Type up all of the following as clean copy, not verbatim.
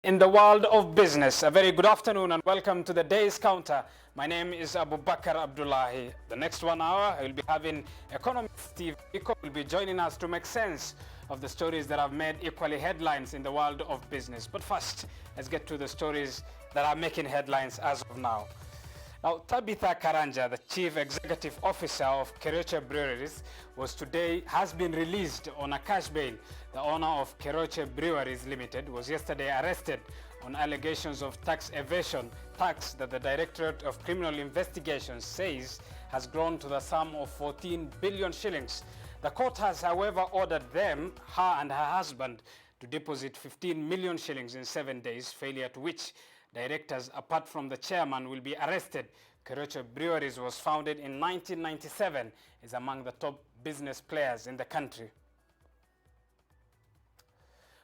In the world of business, a very good afternoon and welcome to the day's counter. My name is Abu Bakr Abdullahi. The next 1 hour, I will be having economist Steve Iko will be joining us to make sense of the stories that have made equally headlines in the world of business. But first, let's get to the stories that are making headlines as of now. Now, Tabitha Karanja, the Chief Executive Officer of Keroche Breweries, has been released on a cash bail. The owner of Keroche Breweries Limited was yesterday arrested on allegations of tax evasion, tax that the Directorate of Criminal Investigations says has grown to the sum of 14 billion shillings. The court has, however, ordered her and her husband, to deposit 15 million shillings in 7 days, failure to which directors, apart from the chairman, will be arrested. Keroche Breweries was founded in 1997, is among the top business players in the country.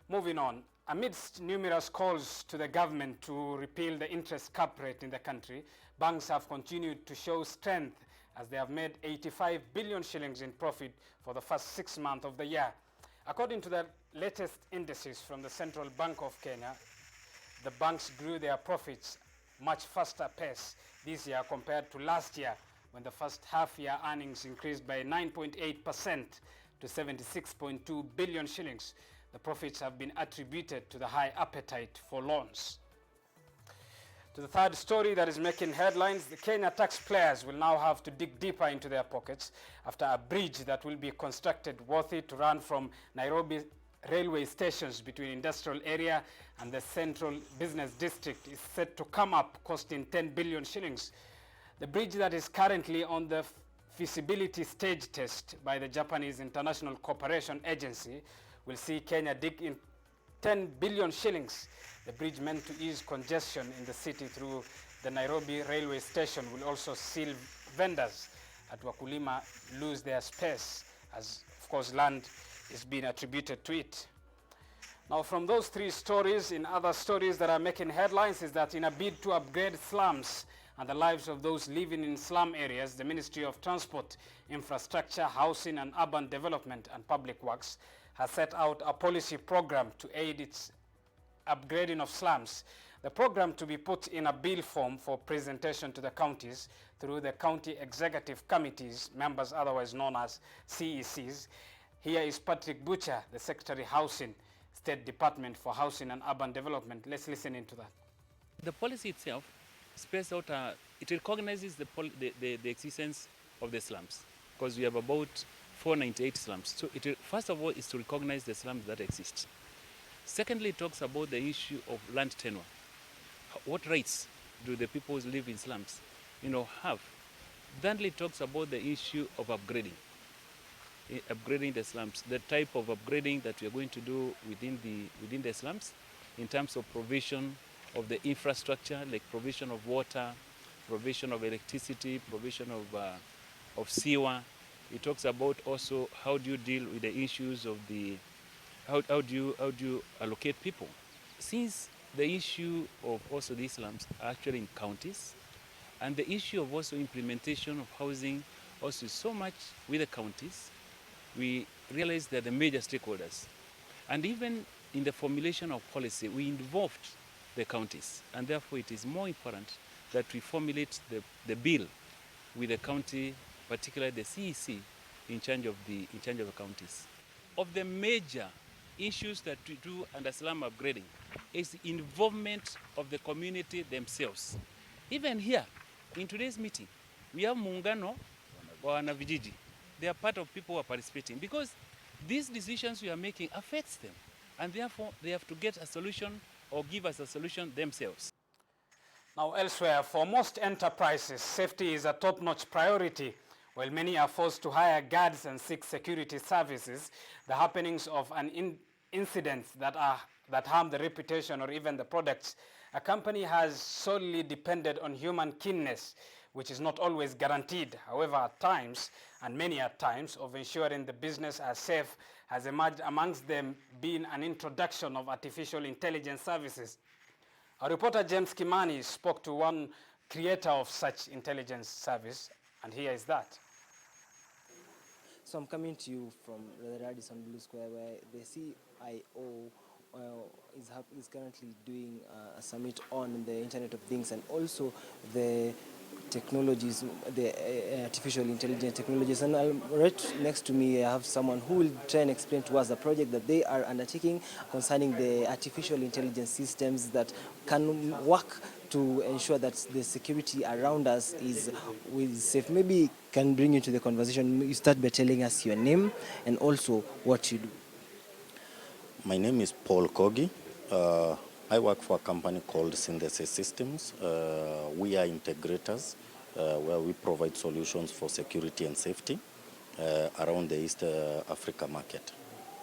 Moving on, amidst numerous calls to the government to repeal the interest cap rate in the country, banks have continued to show strength as they have made 85 billion shillings in profit for the first 6 months of the year. According to the latest indices from the Central Bank of Kenya, the banks grew their profits much faster pace this year compared to last year, when the first half-year earnings increased by 9.8% to 76.2 billion shillings. The profits have been attributed to the high appetite for loans. To the third story that is making headlines, the Kenya taxpayers will now have to dig deeper into their pockets after a bridge that will be constructed worthy to run from Nairobi railway stations between industrial area and the central business district is set to come up, costing 10 billion shillings. The bridge that is currently on the feasibility stage test by the Japanese International Cooperation Agency will see Kenya dig in 10 billion shillings. The bridge, meant to ease congestion in the city through the Nairobi railway station, will also see vendors at Wakulima lose their space, as of course land is being attributed to it. Now, from those three stories, in other stories that are making headlines is that in a bid to upgrade slums and the lives of those living in slum areas, the Ministry of Transport, Infrastructure, Housing and Urban Development and Public Works has set out a policy program to aid its upgrading of slums. The program, to be put in a bill form for presentation to the counties through the County Executive Committees, members otherwise known as CECs. Here is Patrick Butcher, the Secretary Housing, State Department for Housing and Urban Development. Let's listen into that. The policy itself spells out, it recognizes the existence of the slums, because we have about 498 slums. So first of all is to recognize the slums that exist. Secondly, it talks about the issue of land tenure. What rights do the people who live in slums have? Thirdly, it talks about the issue of upgrading the slums, the type of upgrading that we are going to do within the slums in terms of provision of the infrastructure, like provision of water, provision of electricity, provision of sewer. It talks about also how do you deal with the issues of how do you allocate people. Since the issue of also these slums are actually in counties, and the issue of also implementation of housing also is so much with the counties, we realize they're the major stakeholders. And even in the formulation of policy, we involved the counties. And therefore, it is more important that we formulate the bill with the county, particularly the CEC, in charge of the counties. Of the major issues that we do under slum upgrading is the involvement of the community themselves. Even here, in today's meeting, we have Muungano wa Wanavijiji. They are part of people who are participating, because these decisions we are making affects them, and therefore they have to get a solution or give us a solution themselves. Now, elsewhere, for most enterprises, safety is a top-notch priority. While many are forced to hire guards and seek security services, the happenings of an incidents that harm the reputation or even the products, a company has solely depended on human keenness, which is not always guaranteed. However, at times, and many at times, of ensuring the business are safe has emerged, amongst them being an introduction of artificial intelligence services. Our reporter James Kimani spoke to one creator of such intelligence service, and here is that. So I'm coming to you from the Radisson Blue Square, where the CIO is currently doing a summit on the Internet of Things and also the technologies, the artificial intelligence technologies. And right next to me, I have someone who will try and explain to us the project that they are undertaking concerning the artificial intelligence systems that can work to ensure that the security around us is safe. Maybe can bring you to the conversation. You start by telling us your name and also what you do. My name is Paul Kogi. I work for a company called Synthesis Systems. We are integrators where we provide solutions for security and safety around the East Africa market.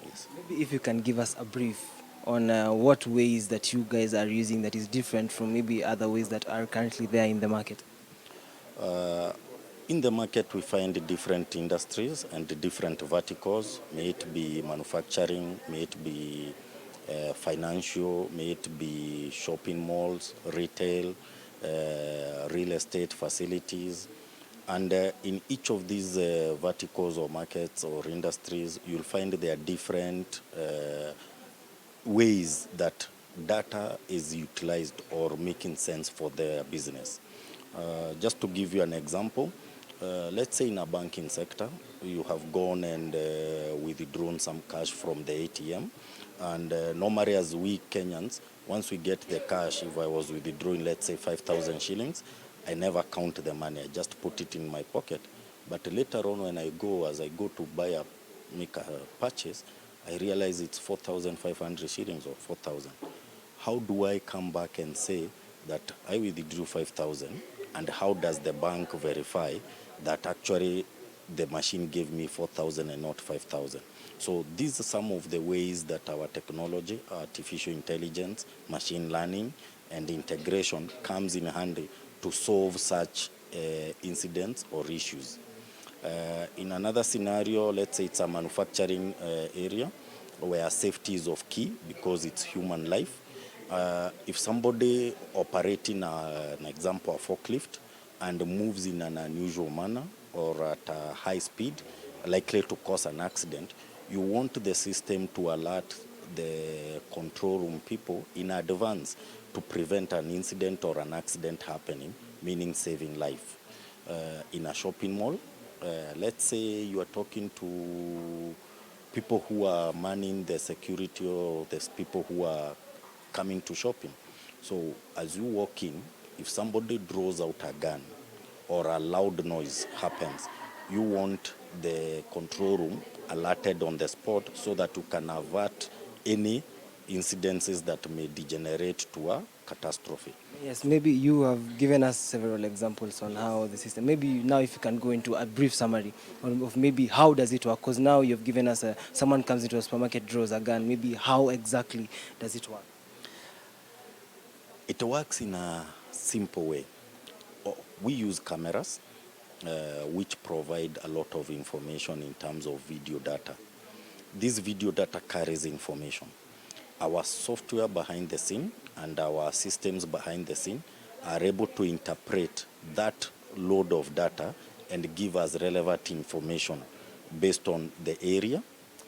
Yes. Maybe if you can give us a brief on what ways that you guys are using that is different from maybe other ways that are currently there in the market. In the market, we find different industries and different verticals, may it be manufacturing, may it be financial, may it be shopping malls, retail, real estate facilities. And in each of these verticals or markets or industries, you'll find there are different ways that data is utilized or making sense for their business. Just to give you an example, let's say in a banking sector, you have gone and withdrawn some cash from the ATM. And normally as we Kenyans, once we get the cash, if I was withdrawing, let's say 5,000 shillings, I never count the money, I just put it in my pocket. But later on when as I go to make a purchase, I realize it's 4,500 shillings or 4,000. How do I come back and say that I withdrew 5,000, and how does the bank verify that actually the machine gave me 4,000 and not 5,000? So these are some of the ways that our technology, artificial intelligence, machine learning, and integration comes in handy to solve such incidents or issues. In another scenario, let's say it's a manufacturing area where safety is of key because it's human life. If somebody operating an example, a forklift, and moves in an unusual manner or at a high speed, likely to cause an accident, you want the system to alert the control room people in advance to prevent an incident or an accident happening, meaning saving life. In a shopping mall, let's say you are talking to people who are manning the security or the people who are coming to shopping. So as you walk in, if somebody draws out a gun or a loud noise happens, you want the control room alerted on the spot so that you can avert any incidences that may degenerate to a catastrophe. Yes, maybe you have given us several examples on how the system, maybe now if you can go into a brief summary of maybe how does it work, because now you've given us someone comes into a supermarket, draws a gun, maybe how exactly does it work? It works in a simple way. We use cameras which provide a lot of information in terms of video data. This video data carries information. Our software behind the scene and our systems behind the scene are able to interpret that load of data and give us relevant information based on the area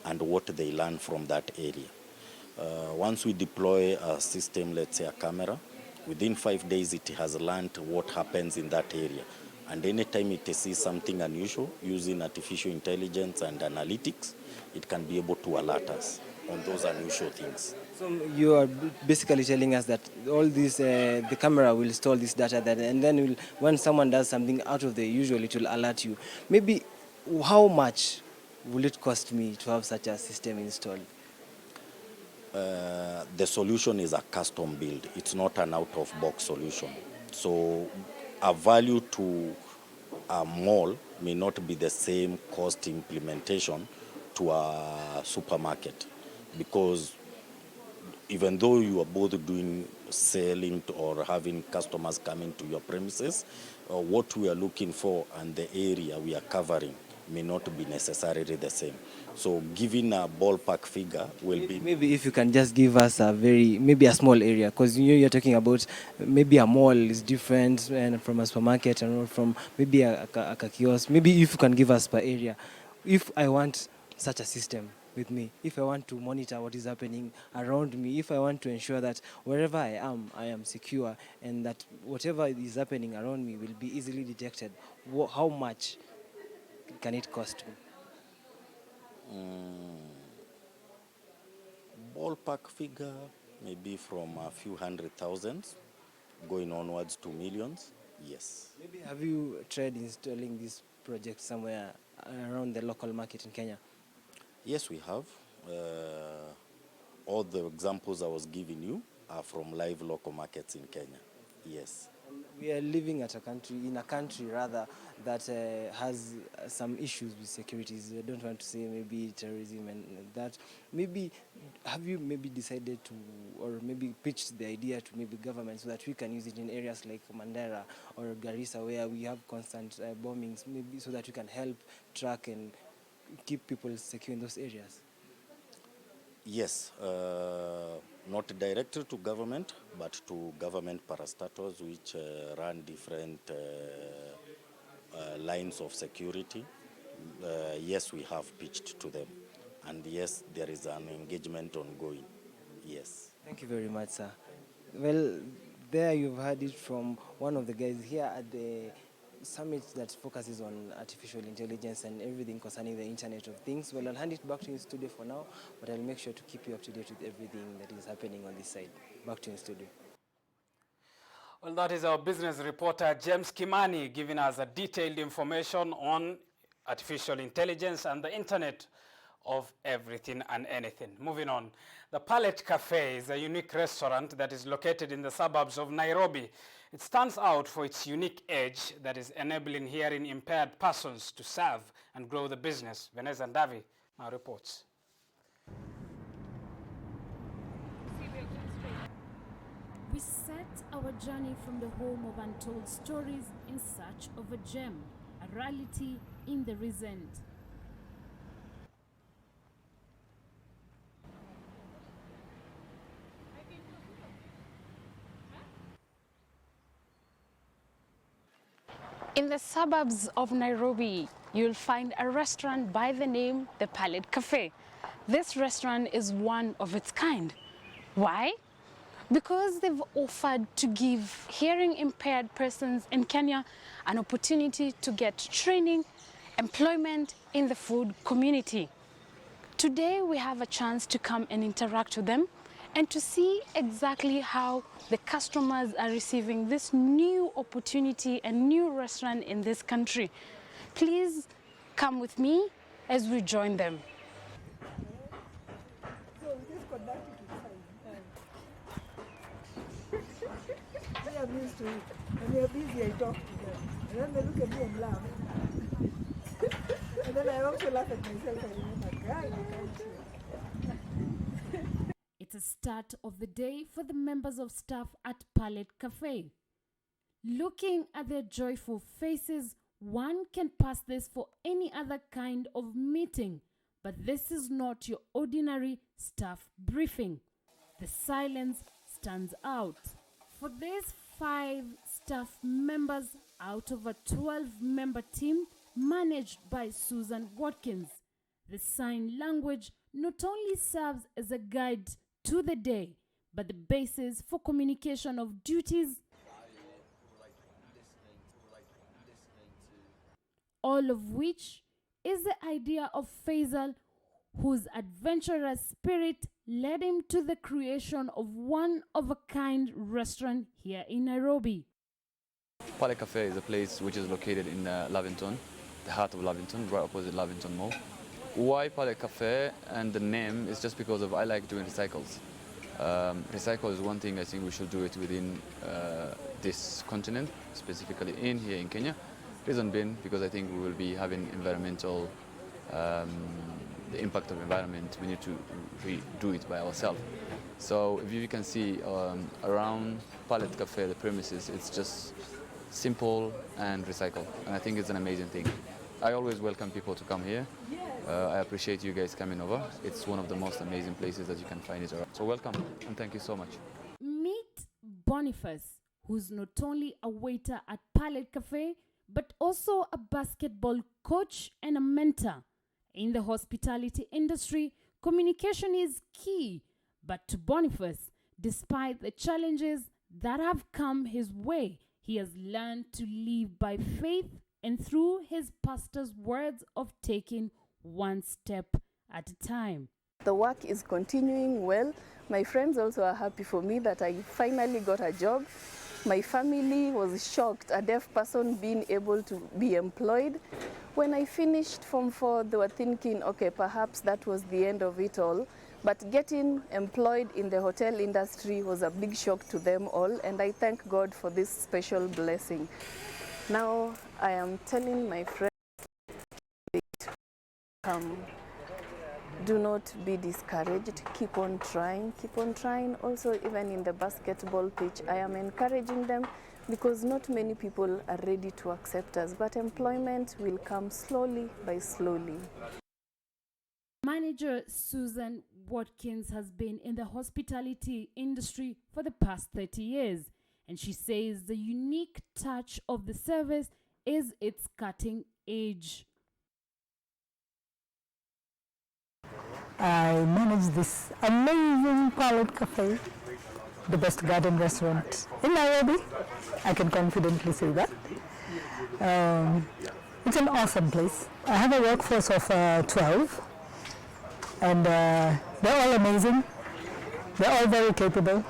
and what they learn from that area. Once we deploy a system, let's say a camera, within 5 days it has learned what happens in that area. And anytime it sees something unusual, using artificial intelligence and analytics, it can be able to alert us on those unusual things. So you are basically telling us that all this, the camera will store this data, and then when someone does something out of the usual, it will alert you. Maybe how much will it cost me to have such a system installed? The solution is a custom build. It's not an out-of-box solution. So a value to a mall may not be the same cost implementation to a supermarket, because even though you are both doing selling or having customers coming to your premises, what we are looking for and the area we are covering may not be necessarily the same. So giving a ballpark figure will be... Maybe if you can just give us maybe a small area, because you're talking about maybe a mall is different and from a supermarket and from maybe a kiosk. Maybe if you can give us per area, if I want such a system, with me, if I want to monitor what is happening around me, if I want to ensure that wherever I am secure, and that whatever is happening around me will be easily detected, how much can it cost me? Ballpark figure, maybe from a few hundred thousands going onwards to millions. Yes. Maybe have you tried installing this project somewhere around the local market in Kenya? Yes, we have. All the examples I was giving you are from live local markets in Kenya. Yes. We are living in a country rather that has some issues with securities. I don't want to say maybe terrorism and that. Maybe have you maybe decided to, or maybe pitched the idea to maybe government so that we can use it in areas like Mandera or Garissa where we have constant bombings, maybe so that we can help track and keep people secure in those areas? Yes, not directly to government, but to government parastatals which run different lines of security. Yes, we have pitched to them. And yes, there is an engagement ongoing. Yes. Thank you very much, sir. Well, there you've heard it from one of the guys here at the summit that focuses on artificial intelligence and everything concerning the Internet of Things. Well, I'll hand it back to you in studio for now, but I'll make sure to keep you up to date with everything that is happening on this side. Back to you in studio. Well, that is our business reporter, James Kimani, giving us a detailed information on artificial intelligence and the Internet of everything and anything. Moving on, the Palette Cafe is a unique restaurant that is located in the suburbs of Nairobi. It stands out for its unique edge that is enabling hearing impaired persons to serve and grow the business. Vanessa Ndavi now reports. We set our journey from the home of untold stories in search of a gem, a reality in the recent. In the suburbs of Nairobi, you'll find a restaurant by the name The Palette Cafe. This restaurant is one of its kind. Why? Because they've offered to give hearing impaired persons in Kenya an opportunity to get training, employment in the food community. Today we have a chance to come and interact with them and to see exactly how the customers are receiving this new opportunity and new restaurant in this country. Please come with me as we join them. I'm used to it. When they're busy, I talk to them. And then they look at me and laugh. And then I also laugh at myself. I remember, God, I can't hear. It's a start of the day for the members of staff at Palette Cafe. Looking at their joyful faces, one can pass this for any other kind of meeting. But this is not your ordinary staff briefing. The silence stands out. For these 5 staff members out of a 12-member team managed by Susan Watkins, the sign language not only serves as a guide to the day, but the basis for communication of duties, all of which is the idea of Faisal, whose adventurous spirit led him to the creation of one-of-a-kind restaurant here in Nairobi. Palette Cafe is a place which is located in Lavington, the heart of Lavington, right opposite Lavington Mall. Why Palette Cafe? And the name is just because of I like doing recycles. Recycle is one thing I think we should do it within this continent, specifically here in Kenya. Reason being because I think we will be having environmental the impact of environment, we need to do it by ourselves. So if you can see around Palette Cafe, the premises, it's just simple and recycle. And I think it's an amazing thing. I always welcome people to come here. I appreciate you guys coming over. It's one of the most amazing places that you can find it around. So welcome and thank you so much. Meet Boniface, who's not only a waiter at Palette Cafe, but also a basketball coach and a mentor. In the hospitality industry, communication is key. But to Boniface, despite the challenges that have come his way, he has learned to live by faith and through his pastor's words of taking one step at a time. The work is continuing well. My friends also are happy for me that I finally got a job. My family was shocked, a deaf person being able to be employed. When I finished Form 4, they were thinking, okay, perhaps that was the end of it all. But getting employed in the hotel industry was a big shock to them all, and I thank God for this special blessing. Now I am telling my friends, do not be discouraged, keep on trying, keep on trying. Also, even in the basketball pitch, I am encouraging them because not many people are ready to accept us, but employment will come slowly by slowly. Manager Susan Watkins has been in the hospitality industry for the past 30 years, and she says the unique touch of the service is its cutting edge. I manage this amazing Palette Cafe, the best garden restaurant in Nairobi. I can confidently say that. It's an awesome place. I have a workforce of 12, and they're all amazing. They're all very capable.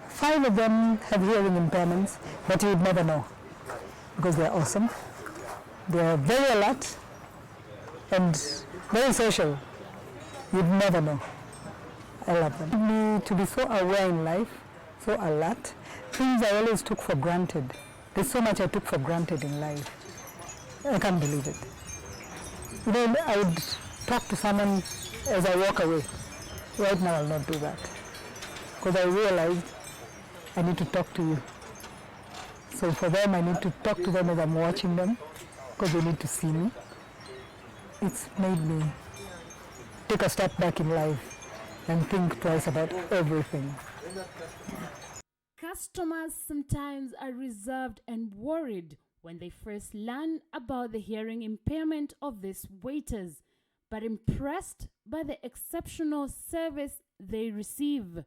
5 of them have hearing impairments, but you'd never know because they're awesome. They're very alert and very social. You'd never know. I love them. Me to be so aware in life, so alert, things I always took for granted. There's so much I took for granted in life. I can't believe it. You know, I would talk to someone as I walk away. Right now I'll not do that. Because I realized I need to talk to you. So for them, I need to talk to them as I'm watching them, because they need to see me. It's made me take a step back in life and think twice about everything. Customers sometimes are reserved and worried when they first learn about the hearing impairment of these waiters, but impressed by the exceptional service they receive.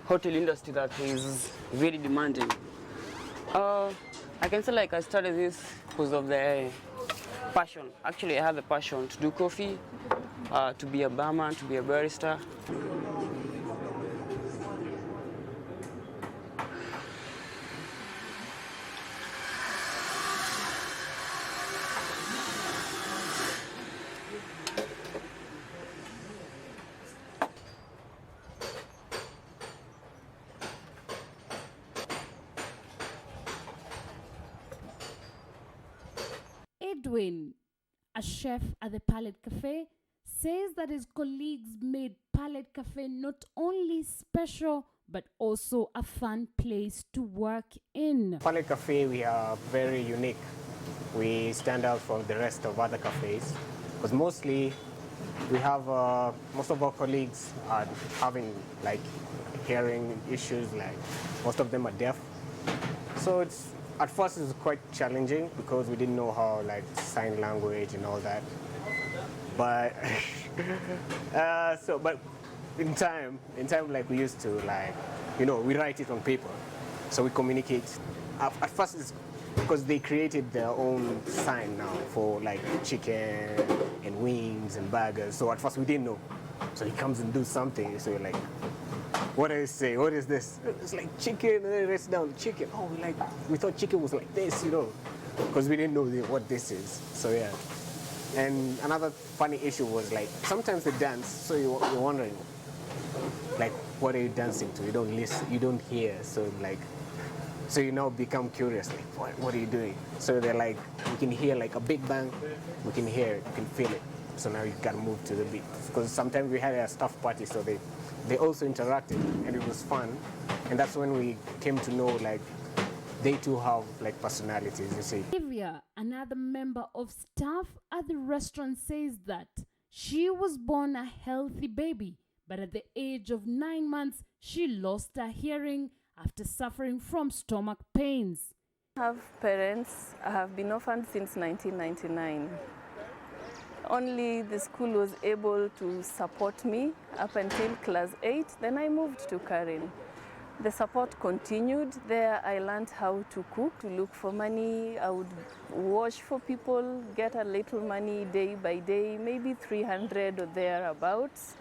Hotel industry that is very demanding. I can say like I started this because of the passion. Actually, I have the passion to do coffee, to be a barman, to be a barista. Edwin, a chef at the Palette Cafe, says that his colleagues made Palette Cafe not only special but also a fun place to work in. Palette Cafe, we are very unique. We stand out from the rest of other cafes because mostly we have most of our colleagues are having like hearing issues, like most of them are deaf. So it's at first it was quite challenging because we didn't know how like sign language and all that. But but in time like we used to like, you know, we write it on paper, so we communicate. At first it's because they created their own sign now for like chicken and wings and burgers. So at first we didn't know. So he comes and does something. So you're like, what does it say? What is this? It's like chicken, and then it writes down chicken. Oh, like we thought chicken was like this, you know, because we didn't know what this is. So yeah. And another funny issue was like sometimes they dance, so you're wondering, like, what are you dancing to? You don't listen, you don't hear. So like, so you now become curious, like, what are you doing? So they're like, we can hear like a big bang, we can hear it, we can feel it. So now you gotta move to the beat. Because sometimes we had a staff party, so they also interacted, and it was fun. And that's when we came to know like they too have like personalities, you see. Olivia, another member of staff at the restaurant, says that she was born a healthy baby, but at the age of 9 months, she lost her hearing after suffering from stomach pains. I have parents. I have been orphaned since 1999. Only the school was able to support me up until class 8. Then I moved to Karen. The support continued. There I learned how to cook, to look for money. I would wash for people, get a little money day by day, maybe 300 or thereabouts.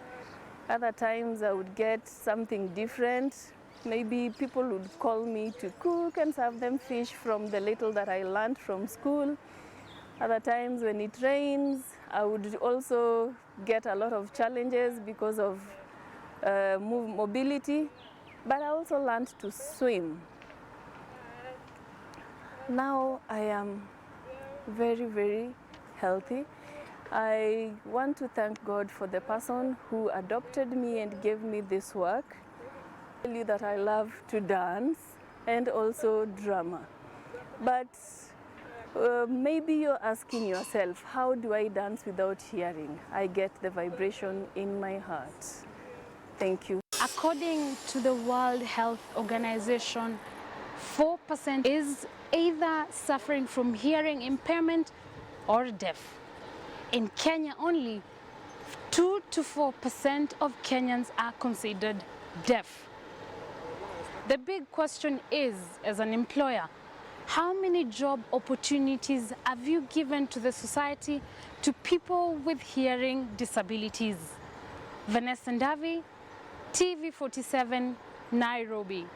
Other times I would get something different. Maybe people would call me to cook and serve them fish from the little that I learned from school. Other times when it rains, I would also get a lot of challenges because of mobility, but I also learned to swim. Now I am very, very healthy. I want to thank God for the person who adopted me and gave me this work. I tell you that I love to dance and also drama. But maybe you're asking yourself, how do I dance without hearing? I get the vibration in my heart. Thank you. According to the World Health Organization, 4% is either suffering from hearing impairment or deaf. In Kenya only, 2 to 4% of Kenyans are considered deaf. The big question is, as an employer, how many job opportunities have you given to the society to people with hearing disabilities? Vanessa Ndavi, TV47, Nairobi.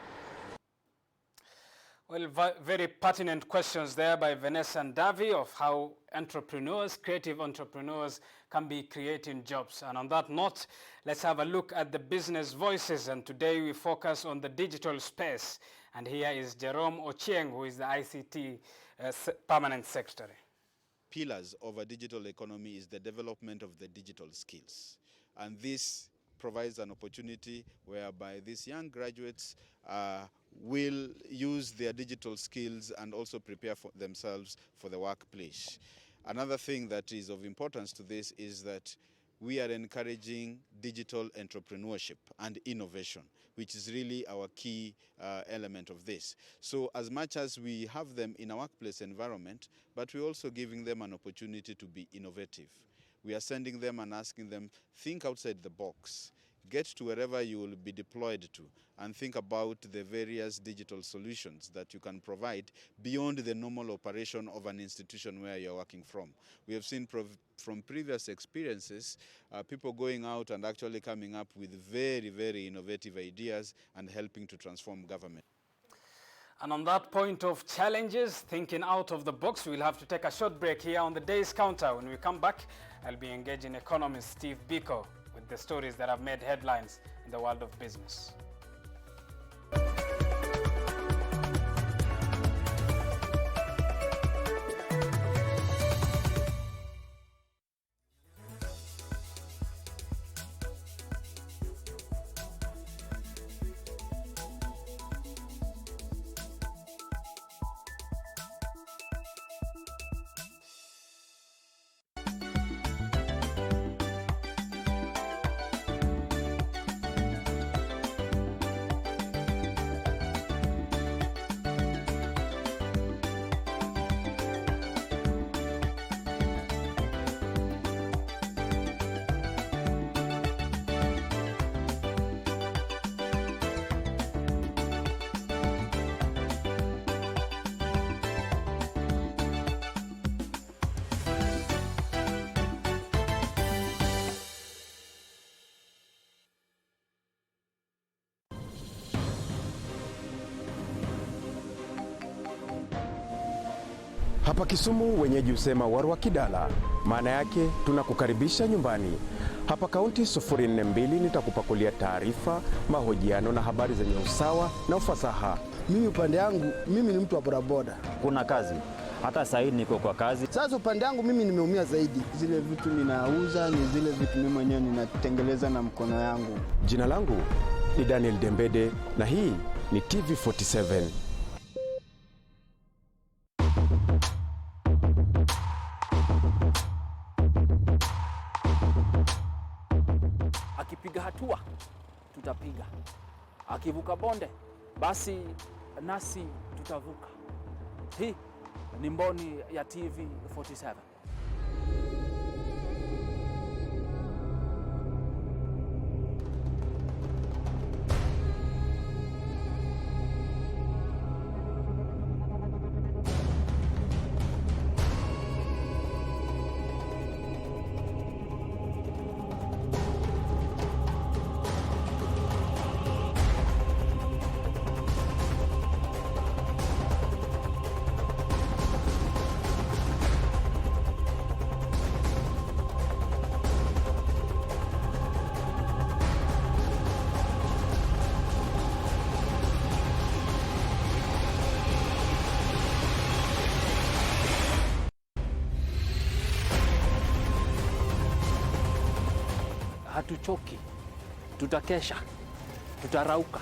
Well, very pertinent questions there by Vanessa Ndavi of how entrepreneurs, creative entrepreneurs, can be creating jobs. And on that note, let's have a look at the business voices. And today we focus on the digital space. And here is Jerome Ochieng, who is the ICT Permanent Secretary. Pillars of a digital economy is the development of the digital skills. And this provides an opportunity whereby these young graduates will use their digital skills and also prepare for themselves for the workplace. Another thing that is of importance to this is that we are encouraging digital entrepreneurship and innovation, which is really our key element of this. So as much as we have them in a workplace environment, but we're also giving them an opportunity to be innovative. We are sending them and asking them, think outside the box. Get to wherever you will be deployed to and think about the various digital solutions that you can provide beyond the normal operation of an institution where you're working from. We have seen from previous experiences, people going out and actually coming up with very, very innovative ideas and helping to transform government. And on that point of challenges, thinking out of the box, we'll have to take a short break here on the Day's Counter. When we come back, I'll be engaging economist Steve Biko with the stories that have made headlines in the world of business. Hapa Kisumu wenyeji husema warwa kidala, maana yake tunakukaribisha nyumbani. Hapa kaunti 042 nitakupakulia taarifa, mahojiano na habari zenye usawa na ufasaha. Mimi upande yangu, mimi ni mtu wa bodaboda. Kuna kazi. Hata sasa niko kwa kazi. Sasa upande yangu mimi nimeumia zaidi. Zile vitu ninauza ni zile vitu mimi mwenyewe ninatengeleza na mkono yangu. Jina langu, ni Daniel Dembede na hii ni TV47. akipiga hatua tutapiga, akivuka bonde basi nasi tutavuka. Hii ni Mboni ya TV47. Hatuchoki, tutakesha, tutarauka.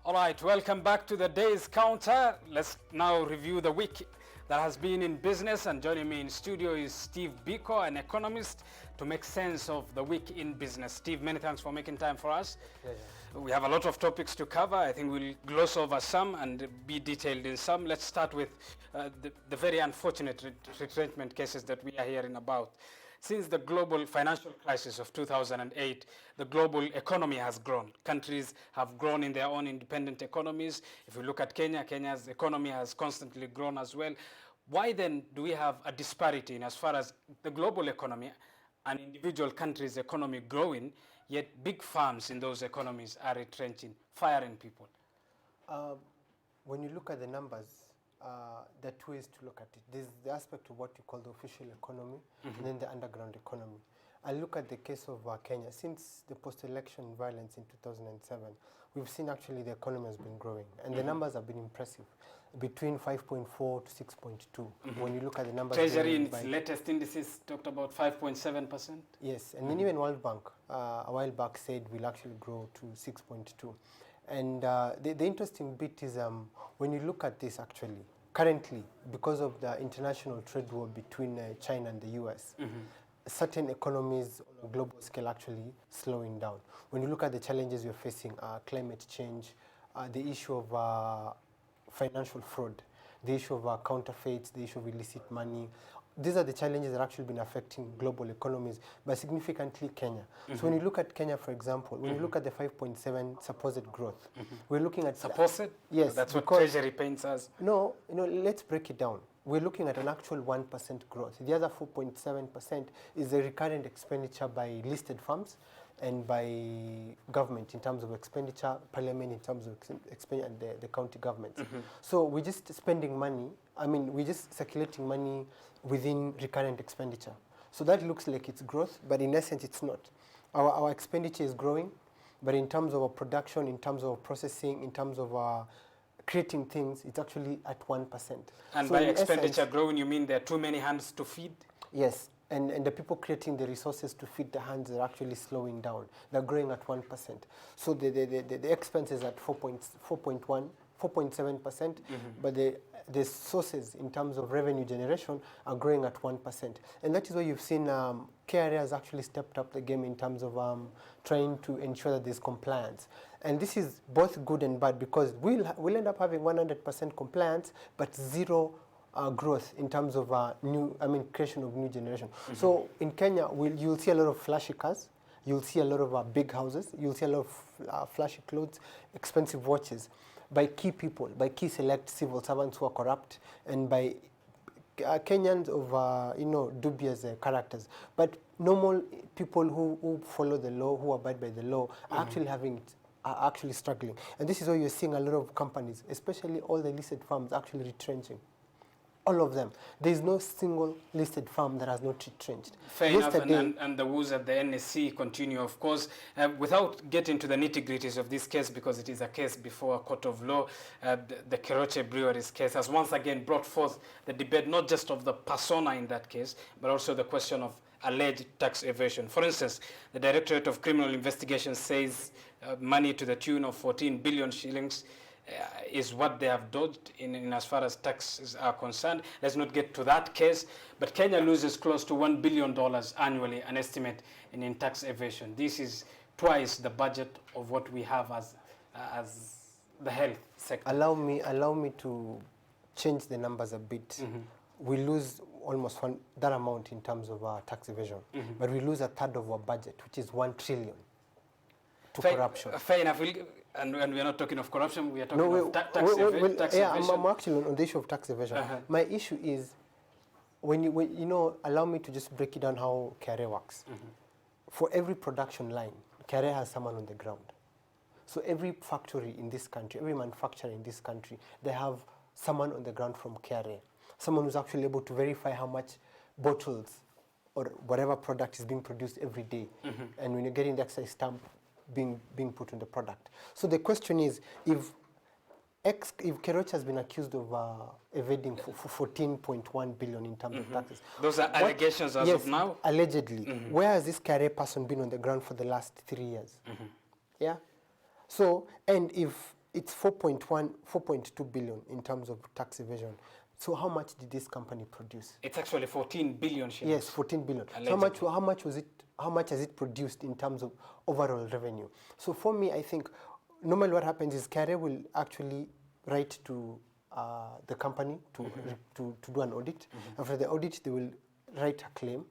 All right, welcome back to the day's counter. Let's now review the week that has been in business, and joining me in studio is Steve Biko, an economist, to make sense of the week in business. Steve, many thanks for making time for us. Pleasure. We have a lot of topics to cover. I think we'll gloss over some and be detailed in some. Let's start with the very unfortunate retrenchment cases that we are hearing about. Since the global financial crisis of 2008, the global economy has grown. Countries have grown in their own independent economies. If we look at Kenya, Kenya's economy has constantly grown as well. Why then do we have a disparity in as far as the global economy and individual countries' economy growing, yet big firms in those economies are retrenching, firing people? When you look at the numbers, there are two ways to look at it. There's the aspect of what you call the official economy, and then the underground economy. I look at the case of Kenya. Since the post-election violence in 2007, we've seen actually the economy has been growing, and the numbers have been impressive, between 5.4 to 6.2. When you look at the numbers, Treasury in its latest indices talked about 5.7%. Yes, and then even World Bank a while back said we'll actually grow to 6.2. And the interesting bit is when you look at this actually, currently, because of the international trade war between China and the US, certain economies on a global scale actually slowing down. When you look at the challenges we're facing, climate change, the issue of financial fraud, the issue of counterfeits, the issue of illicit money, these are the challenges that have actually been affecting global economies, but significantly Kenya. So when you look at Kenya, for example, when you look at the 5.7 supposed growth, we're looking at... Supposed? Yes. That's what Treasury paints as. No, let's break it down. We're looking at an actual 1% growth. The other 4.7% is the recurrent expenditure by listed firms and by government in terms of expenditure, parliament in terms of expenditure, and the county governments. So we're just spending money, we're just circulating money within recurrent expenditure. So that looks like it's growth, but in essence it's not. Our expenditure is growing, but in terms of our production, in terms of our processing, in terms of our creating things, it's actually at 1%. And so by expenditure growing, you mean there are too many hands to feed? Yes, and the people creating the resources to feed the hands are actually slowing down. They're growing at 1%. So the expenses at 4.7%, but the sources in terms of revenue generation are growing at 1%. And that is why you've seen KRA has actually stepped up the game in terms of trying to ensure that there's compliance. And this is both good and bad, because we'll end up having 100% compliance, but zero growth in terms of creation of new generation. So in Kenya, you'll see a lot of flashy cars, you'll see a lot of big houses, you'll see a lot of flashy clothes, expensive watches, by key people, by key select civil servants who are corrupt, and by Kenyans of dubious characters. But normal people who follow the law, who abide by the law, are actually having it are actually struggling. And this is why you're seeing a lot of companies, especially all the listed firms, actually retrenching. All of them. There is no single listed firm that has not retrenched. Fair enough, and the woes at the NSC continue, of course. Without getting to the nitty-gritties of this case, because it is a case before a court of law, the Keroche Breweries case has once again brought forth the debate, not just of the persona in that case, but also the question of alleged tax evasion. For instance, the Directorate of Criminal Investigation says money to the tune of 14 billion shillings is what they have dodged in as far as taxes are concerned. Let's not get to that case, but Kenya loses close to $1 billion annually, an estimate in tax evasion. This is twice the budget of what we have as the health sector. Allow me to change the numbers a bit. We lose almost that amount in terms of our tax evasion, but we lose a third of our budget, which is 1 trillion to corruption. Fair enough. And we are not talking of corruption, we are talking of tax evasion. I'm actually on the issue of tax evasion. My issue is, when you know, allow me to just break it down how KRA works. For every production line, KRA has someone on the ground. So every factory in this country, every manufacturer in this country, they have someone on the ground from KRA. Someone who's actually able to verify how much bottles or whatever product is being produced every day. And when you're getting the excise stamp, being put on the product. So the question is, if Keroche has been accused of evading for 14.1 billion in terms of taxes. Those are allegations as of now? Allegedly. Where has this KRA person been on the ground for the last 3 years? Yeah? So, and if it's 4.2 billion in terms of tax evasion, so how much did this company produce? It's actually 14 billion shillings. Yes, 14 billion. So how much has it produced in terms of overall revenue? So for me, I think normally what happens is KRA will actually write to the company to do an audit. After the audit, they will write a claim.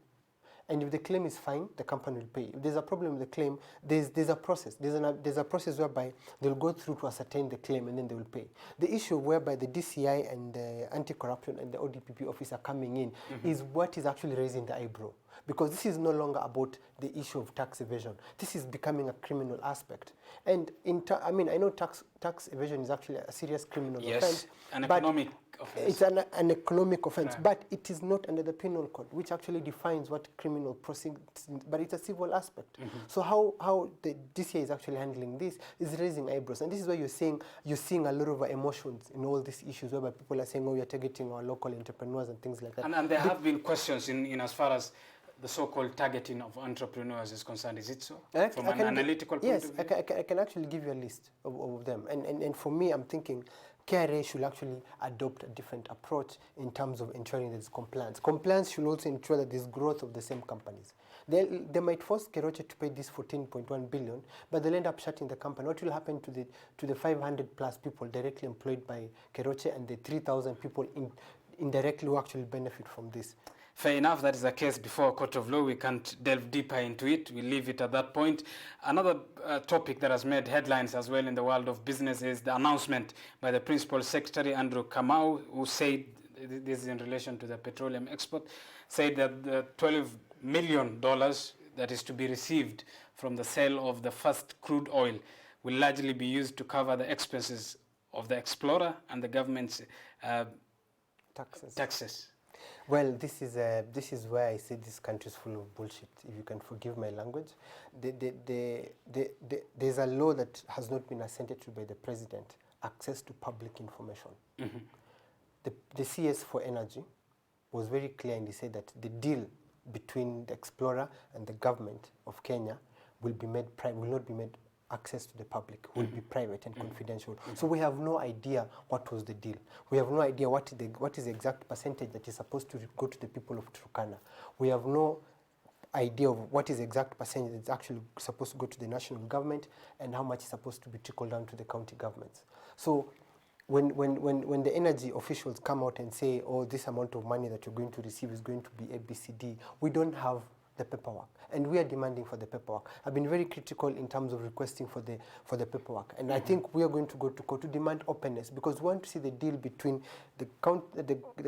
And if the claim is fine, the company will pay. If there's a problem with the claim, there's a process. There's a process whereby they'll go through to ascertain the claim and then they will pay. The issue whereby the DCI and the anti-corruption and the ODPP office are coming in is what is actually raising the eyebrow. Because this is no longer about the issue of tax evasion. This is becoming a criminal aspect. And I know tax evasion is actually a serious criminal offense. An economic offense. It's an economic offense, but it is not under the penal code, which actually defines what criminal proceedings, but it's a civil aspect. So how the DCI is actually handling this is raising eyebrows. And this is why you're seeing a lot of emotions in all these issues, whereby people are saying, oh, you're targeting our local entrepreneurs and things like that. And there have been questions in as far as the so-called targeting of entrepreneurs is concerned. Is it so? From an analytical point of view? Yes, I can actually give you a list of them. And for me, I'm thinking KRA should actually adopt a different approach in terms of ensuring there's compliance. Compliance should also ensure that there's growth of the same companies. They might force Keroche to pay this 14.1 billion, but they'll end up shutting the company. What will happen to the 500 plus people directly employed by Keroche and the 3,000 people indirectly who actually benefit from this? Fair enough, that is a case before a court of law. We can't delve deeper into it. We leave it at that point. Another topic that has made headlines as well in the world of business is the announcement by the Principal Secretary, Andrew Kamau, who said, this is in relation to the petroleum export, said that the $12 million that is to be received from the sale of the first crude oil will largely be used to cover the expenses of the Explorer and the government's taxes. Well, this is where I say this country is full of bullshit, if you can forgive my language. There's a law that has not been assented to by the president, access to public information. The CS for Energy was very clear, and he said that the deal between the Explorer and the government of Kenya will not be made access to the public, will be private and confidential. So we have no idea what was the deal. We have no idea what is the exact percentage that is supposed to go to the people of Turkana. We have no idea of what is the exact percentage that's actually supposed to go to the national government and how much is supposed to be trickled down to the county governments. So when the energy officials come out and say, oh, this amount of money that you're going to receive is going to be ABCD, we don't have the paperwork, and we are demanding for the paperwork. I've been very critical in terms of requesting for the paperwork, and I think we are going to go to court to demand openness, because we want to see the deal between the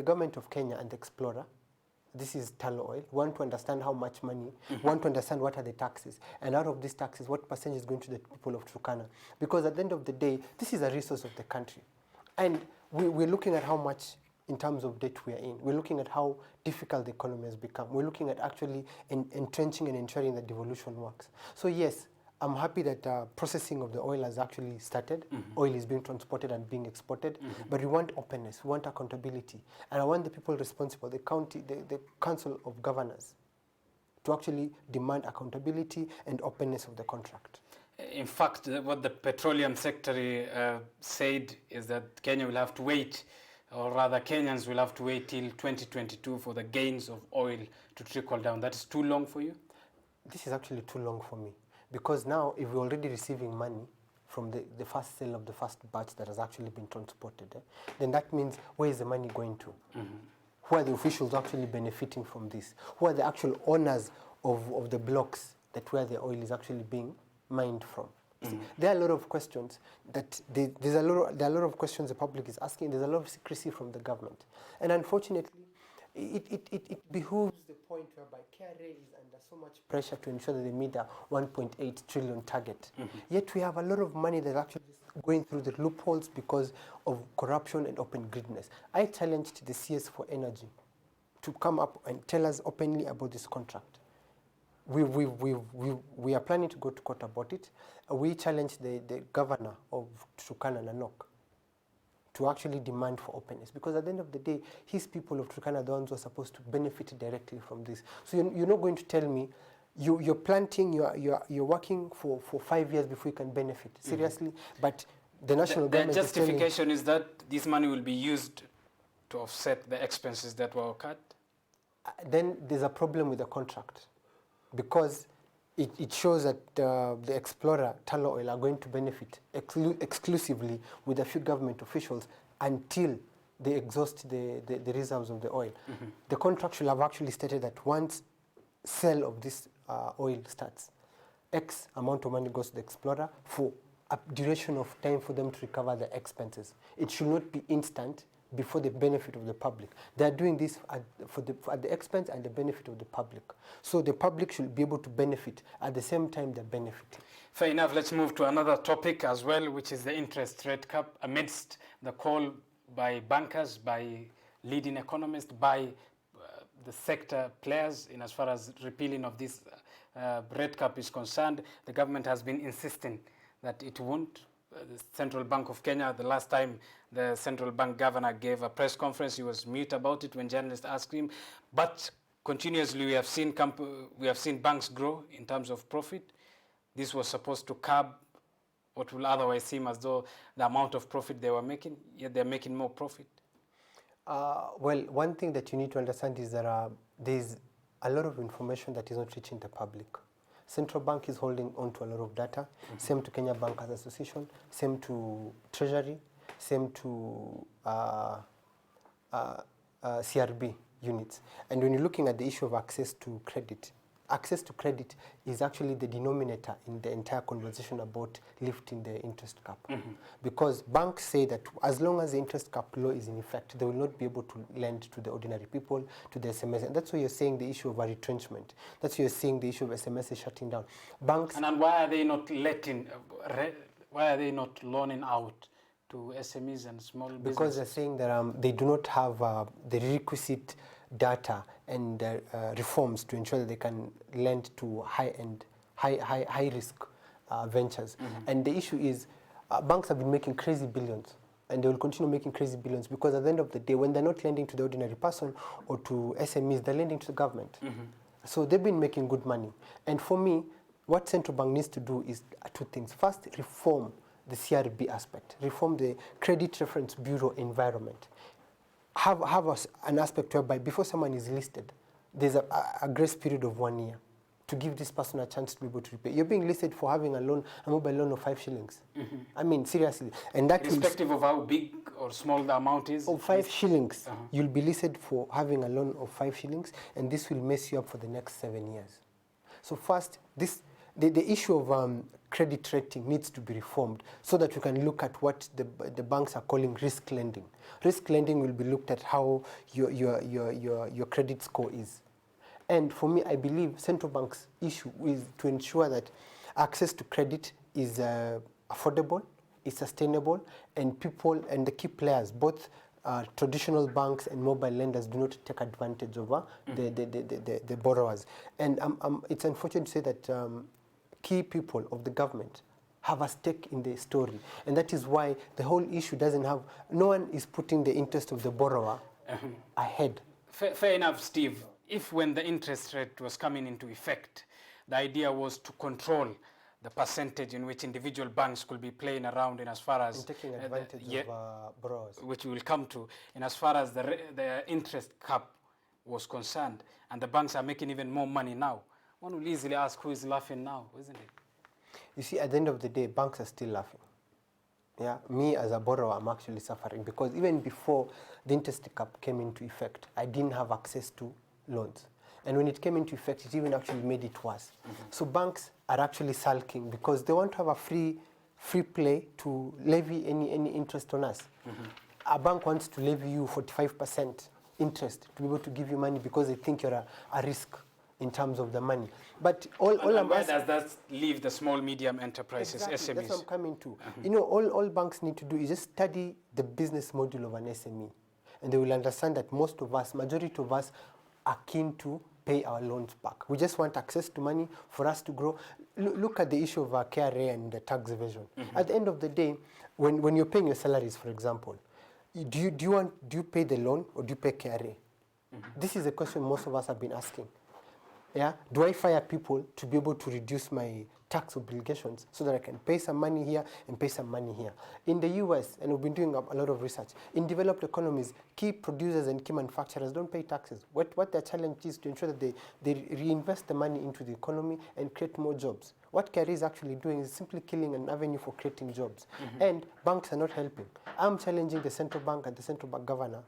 government of Kenya and the Explorer, this is tallow oil. We want to understand how much money. We want to understand what are the taxes. And out of these taxes, what percentage is going to the people of Turkana. Because at the end of the day, this is a resource of the country. And we're looking at how much in terms of debt we are in. We're looking at how difficult the economy has become. We're looking at actually entrenching and ensuring that devolution works. So yes, I'm happy that processing of the oil has actually started. Oil is being transported and being exported. But we want openness, we want accountability. And I want the people responsible, the county, the Council of Governors, to actually demand accountability and openness of the contract. In fact, what the Petroleum Secretary said is that Kenya will have to wait, or rather Kenyans will have to wait till 2022 for the gains of oil to trickle down. That is too long for you? This is actually too long for me. Because now, if we're already receiving money from the first sale of the first batch that has actually been transported, then that means where is the money going to? Who are the officials actually benefiting from this? Who are the actual owners of the blocks that where the oil is actually being mined from? See, there are a lot of questions that there are a lot of questions the public is asking. There's a lot of secrecy from the government, and unfortunately, it behooves the point whereby KRA is under so much pressure to ensure that they meet the 1.8 trillion target. Yet we have a lot of money that's actually going through the loopholes because of corruption and open greediness. I challenged the CS for Energy to come up and tell us openly about this contract. We are planning to go to court about it. We challenged the governor of Turkana, Nanok, to actually demand for openness, because at the end of the day, his people of Turkana are the ones who are supposed to benefit directly from this. So you're not going to tell me you're planting, you're working for 5 years before you can benefit. Seriously, but the national government. The justification is that this money will be used to offset the expenses that were cut. Then there's a problem with the contract, because it shows that the explorer, Tallow Oil, are going to benefit exclusively with a few government officials until they exhaust the reserves of the oil. The contract should have actually stated that once sale of this oil starts, X amount of money goes to the explorer for a duration of time for them to recover their expenses. It should not be instant before the benefit of the public. They are doing this at the expense and the benefit of the public. So the public should be able to benefit at the same time they're benefiting. Fair enough. Let's move to another topic as well, which is the interest rate cap. Amidst the call by bankers, by leading economists, by the sector players in as far as repealing of this rate cap is concerned, the government has been insisting that it won't. The Central Bank of Kenya, the last time the central bank governor gave a press conference, he was mute about it when journalists asked him. But continuously we have seen banks grow in terms of profit. This was supposed to curb what will otherwise seem as though the amount of profit they were making, yet they're making more profit. Well, one thing that you need to understand is that there's a lot of information that is not reaching the public. Central Bank is holding on to a lot of data, same to Kenya Bankers Association, same to Treasury, same to CRB units. And when you're looking at the issue of access to credit is actually the denominator in the entire conversation about lifting the interest cap. Because banks say that as long as the interest cap law is in effect, they will not be able to lend to the ordinary people, to the SMS. And that's why you're saying the issue of a retrenchment. That's why you're saying the issue of SMS is shutting down. Banks. And why are they not why are they not loaning out to SMEs and small businesses? Because they're saying that they do not have the requisite data and reforms to ensure that they can lend to high risk ventures. And the issue is banks have been making crazy billions, and they will continue making crazy billions, because at the end of the day, when they're not lending to the ordinary person or to SMEs, they're lending to the government. So they've been making good money. And for me, what central bank needs to do is two things. First, reform the CRB aspect, reform the Credit Reference Bureau environment. Have an aspect whereby before someone is listed, there's a grace period of 1 year to give this person a chance to be able to repay. You're being listed for having a mobile loan of 5 shillings. I mean, seriously. And that irrespective of how big or small the amount is? Of 5 shillings. You'll be listed for having a loan of 5 shillings, and this will mess you up for the next 7 years. So first, the issue of credit rating needs to be reformed so that we can look at what the banks are calling risk lending. Risk lending will be looked at how your credit score is. And for me, I believe central bank's issue is to ensure that access to credit is affordable, is sustainable, and people and the key players, both traditional banks and mobile lenders, do not take advantage of the borrowers. And it's unfortunate to say that key people of the government have a stake in the story. And that is why the whole issue doesn't have, no one is putting the interest of the borrower ahead. Fair enough, Steve. If when the interest rate was coming into effect, the idea was to control the percentage in which individual banks could be playing around in as far as taking advantage of borrowers, which we will come to, in as far as the interest cap was concerned, and the banks are making even more money now. One will easily ask who is laughing now, isn't it? You see, at the end of the day, banks are still laughing. Yeah, me as a borrower, I'm actually suffering because even before the interest cap came into effect, I didn't have access to loans. And when it came into effect, it even actually made it worse. So banks are actually sulking because they want to have a free play to levy any interest on us. A bank wants to levy you 45% interest to be able to give you money because they think you're a risk in terms of the money. But all I'm why does that leave the small, medium enterprises, exactly, SMEs? That's what I'm coming to. You know, all banks need to do is just study the business model of an SME. And they will understand that most of us, majority of us, are keen to pay our loans back. We just want access to money for us to grow. Look at the issue of KRA and the tax evasion. At the end of the day, when you're paying your salaries, for example, do you pay the loan or do you pay KRA? This is a question most of us have been asking. Yeah? Do I fire people to be able to reduce my tax obligations so that I can pay some money here and pay some money here? In the US, and we've been doing a lot of research, in developed economies, key producers and key manufacturers don't pay taxes. What their challenge is to ensure that they reinvest the money into the economy and create more jobs. What KRA is actually doing is simply killing an avenue for creating jobs. And banks are not helping. I'm challenging the central bank and the central bank governor,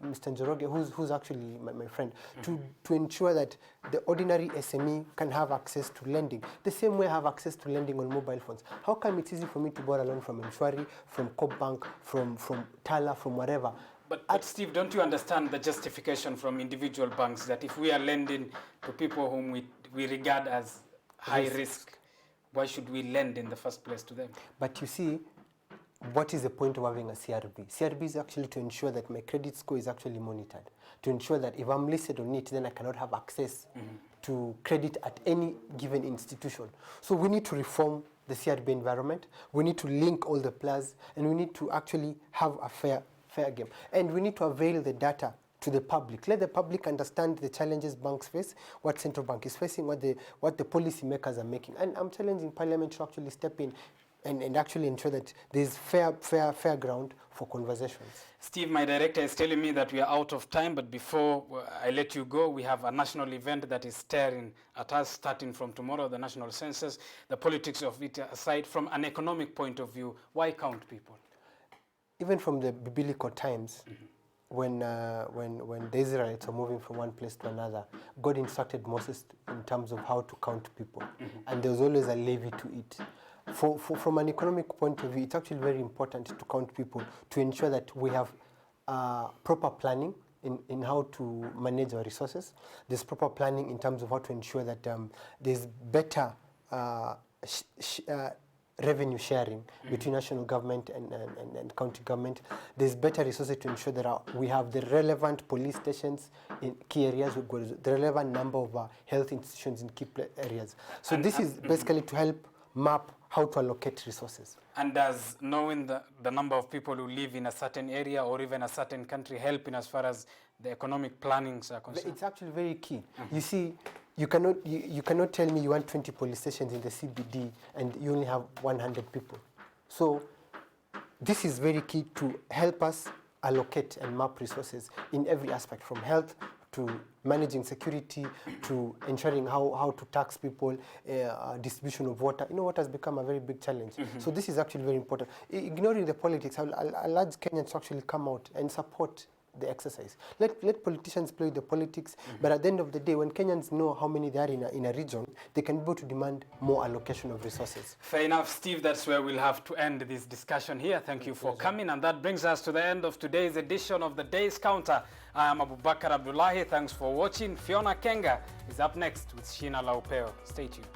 Mr. Njoroge, who's actually my friend, to ensure that the ordinary SME can have access to lending. The same way I have access to lending on mobile phones. How come it's easy for me to borrow a loan from Mshwari, from Coop Bank, from Tala, from whatever? But Steve, don't you understand the justification from individual banks that if we are lending to people whom we regard as high risk, why should we lend in the first place to them? But you see, what is the point of having a CRB? CRB is actually to ensure that my credit score is actually monitored, to ensure that if I'm listed on it, then I cannot have access to credit at any given institution. So we need to reform the CRB environment, we need to link all the players, and we need to actually have a fair game. And we need to avail the data to the public. Let the public understand the challenges banks face, what central bank is facing, what the policy makers are making. And I'm challenging Parliament to actually step in and actually ensure that there's fair ground for conversations. Steve, my director is telling me that we are out of time, but before I let you go, we have a national event that is staring at us starting from tomorrow, the national census. The politics of it aside, from an economic point of view, why count people? Even from the biblical times, when the Israelites were moving from one place to another, God instructed Moses in terms of how to count people. And there was always a levy to it. From an economic point of view, it's actually very important to count people to ensure that we have proper planning in how to manage our resources. There's proper planning in terms of how to ensure that there's better revenue sharing between national government and county government. There's better resources to ensure that we have the relevant police stations in key areas, we've got the relevant number of health institutions in key areas. So this is basically to help map how to allocate resources. And does knowing the number of people who live in a certain area or even a certain country help in as far as the economic plannings are concerned? It's actually very key. You see, you cannot tell me you want 20 police stations in the CBD and you only have 100 people. So this is very key to help us allocate and map resources in every aspect, from health to managing security, to ensuring how to tax people, distribution of water. You know, water has become a very big challenge. So this is actually very important. Ignoring the politics, I'll urge Kenyans to actually come out and support the exercise. Let politicians play the politics, but at the end of the day, when Kenyans know how many they are in a region, they can be able to demand more allocation of resources. Fair enough, Steve. That's where we'll have to end this discussion here. Thank you for coming, and that brings us to the end of today's edition of the Day's Counter. I am Abubakar Abdullahi. Thanks for watching. Fiona Kenga is up next with Shina Laupeo. Stay tuned.